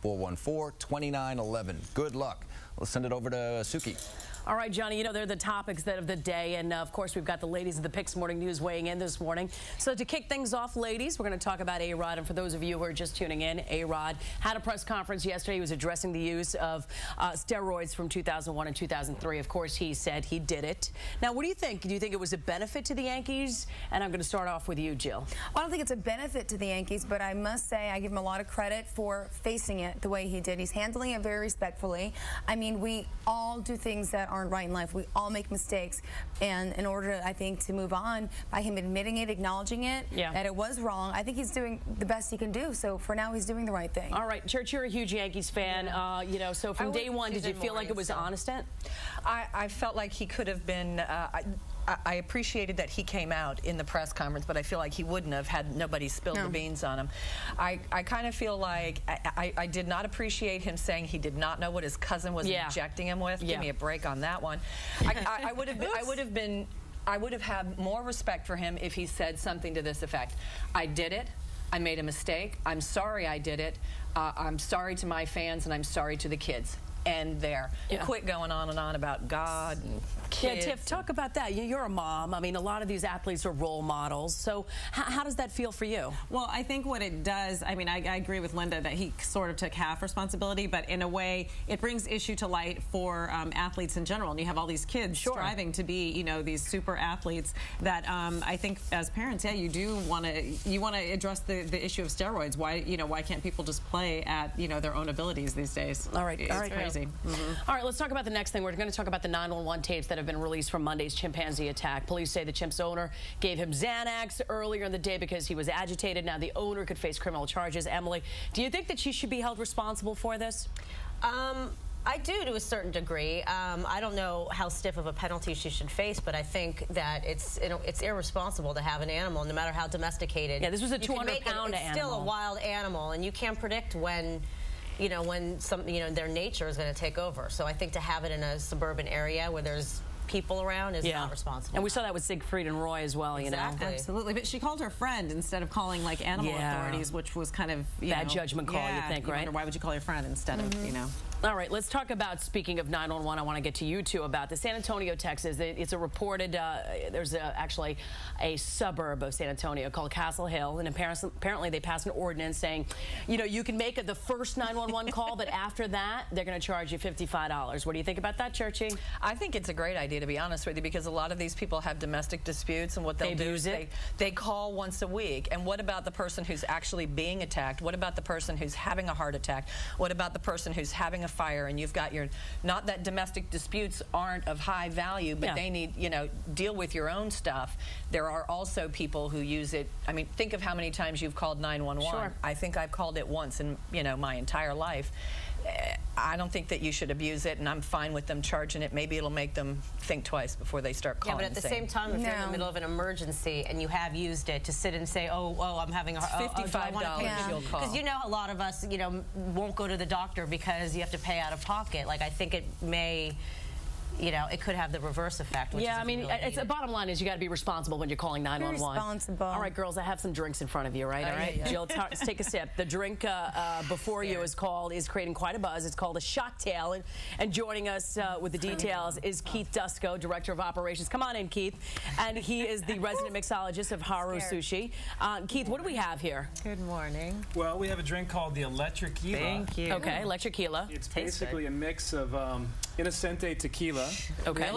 414-2911. Good luck. Let's send it over to Suki. All right, Johnny, you know, they're the topics of the day, and of course, we've got the ladies of the PIX Morning News weighing in this morning. So to kick things off, ladies, we're going to talk about A-Rod, and for those of you who are just tuning in, A-Rod had a press conference yesterday. He was addressing the use of steroids from 2001 and 2003. Of course, he said he did it. Now, what do you think? Do you think it was a benefit to the Yankees? And I'm going to start off with you, Jill. Well, I don't think it's a benefit to the Yankees, but I must say I give him a lot of credit for facing it the way he did. He's handling it very respectfully. I mean, we all do things that aren't right in life. We all make mistakes, and in order, I think, to move on, by him admitting it, acknowledging it, that it was wrong, I think he's doing the best he can do. So for now, he's doing the right thing. All right, Church, you're a huge Yankees fan. You know, so from day one, did you feel like it was honest? I felt like he could have been. I appreciated that he came out in the press conference, but I feel like he wouldn't have had nobody spilled the beans on him. I kind of feel like I did not appreciate him saying he did not know what his cousin was injecting him with. Give me a break on that one. I would have had more respect for him if he said something to this effect. I did it. I made a mistake. I'm sorry I did it. I'm sorry to my fans, and I'm sorry to the kids. And there. Quit going on and on about God and kids. Yeah, Tiff, talk about that. You're a mom. I mean, a lot of these athletes are role models. So how does that feel for you? Well, I think what it does, I mean, I agree with Linda that he sort of took half responsibility, but in a way, it brings issue to light for athletes in general. And you have all these kids striving to be, you know, these super athletes that I think as parents, you do want to address the issue of steroids. Why, you know, why can't people just play at, you know, their own abilities these days? All right, it's crazy. All right, let's talk about the next thing. We're going to talk about the 911 tapes that have been released from Monday's chimpanzee attack. Police say the chimp's owner gave him Xanax earlier in the day because he was agitated. Now the owner could face criminal charges. Emily, do you think that she should be held responsible for this? I do, to a certain degree. I don't know how stiff of a penalty she should face, but I think that it's irresponsible to have an animal, no matter how domesticated. Yeah, this was a 200-pound animal. It's still a wild animal, and you can't predict when, you know, their nature is going to take over. So I think to have it in a suburban area where there's people around is not responsible. And we saw that with Siegfried and Roy as well, you know. Absolutely. But she called her friend instead of calling, like, animal authorities, which was kind of, bad judgment call, you think, right? Why would you call your friend instead of, you know. All right, let's talk about, speaking of 911, I want to get to you two about the San Antonio, Texas. It's a reported, there's actually a suburb of San Antonio called Castle Hill, and apparently they passed an ordinance saying, you know, you can make the first 911 call, but after that, they're going to charge you $55. What do you think about that, Churchy? I think it's a great idea, to be honest with you, because a lot of these people have domestic disputes, and what they'll do is they call once a week. And what about the person who's actually being attacked? What about the person who's having a heart attack? What about the person who's having a fire, and you've got your, not that domestic disputes aren't of high value, but they need, you know, deal with your own stuff. There are also people who use it. I mean, think of how many times you've called 911. I think I've called it once in, you know, my entire life. I don't think that you should abuse it, and I'm fine with them charging it. Maybe it'll make them think twice before they start calling. Yeah, but at the same time, if you're in the middle of an emergency and you have used it, to sit and say, oh, I'm having a $55 you'll call. Because you know, a lot of us, you know, won't go to the doctor because you have to pay out of pocket. Like, I think it may, you know, it could have the reverse effect. Which I mean, it's the bottom line is you got to be responsible when you're calling 911. Responsible. All right, girls, I have some drinks in front of you, right? All right, Jill, take a sip. The drink before you is creating quite a buzz. It's called a Shocktail, and joining us with the details is Keith Dusko, Director of Operations. Come on in, Keith. And he is the resident mixologist of Haru Sushi. Keith, what do we have here? Good morning. Well, we have a drink called the Electriquila. Thank you. Okay, Electriquila. It's basically a mix of Innocente tequila. Okay.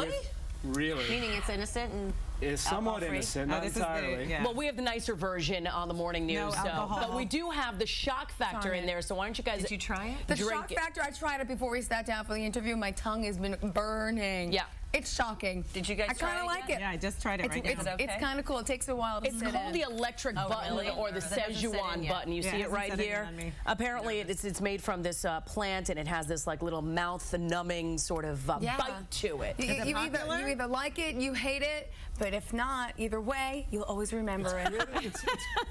Really? Meaning it's innocent and it's somewhat innocent, not entirely. Well, we have the nicer version on the morning news, but we do have the shock factor in there. So why don't you guys? Did you try it? The shock factor. I tried it before we sat down for the interview. My tongue has been burning. Yeah. It's shocking. Did you guys try it? I kind of like it. Yeah, I just tried it right now. It's kind of cool. It takes a while to sit in. It's called the electric button or the Szechuan button. You see it right here? Apparently, it's made from this plant, and it has this like little mouth-numbing sort of bite to it. You either like it, you hate it, but if not, either way, you'll always remember it.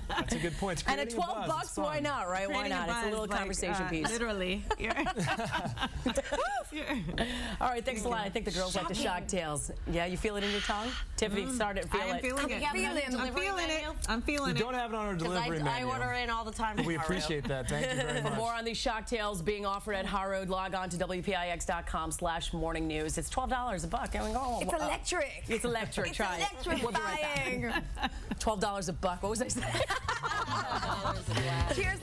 That's a good point. And at $12, why not, right? Why not? It's a little conversation piece. Literally. All right, thanks a lot. I think the girls like the shock. shock tails. Yeah, you feel it in your tongue? Tiffany started to feel it. I'm feeling it. I'm feeling it. We don't have it on our delivery menu. I order in all the time. We appreciate that. Thank you very much. For more on these shock tails being offered at Harrod, log on to WPIX.com/morning news. It's $12 a buck. It's electric. It's electric. Try it. We'll be right back. $12 a buck. What was I saying? Cheers.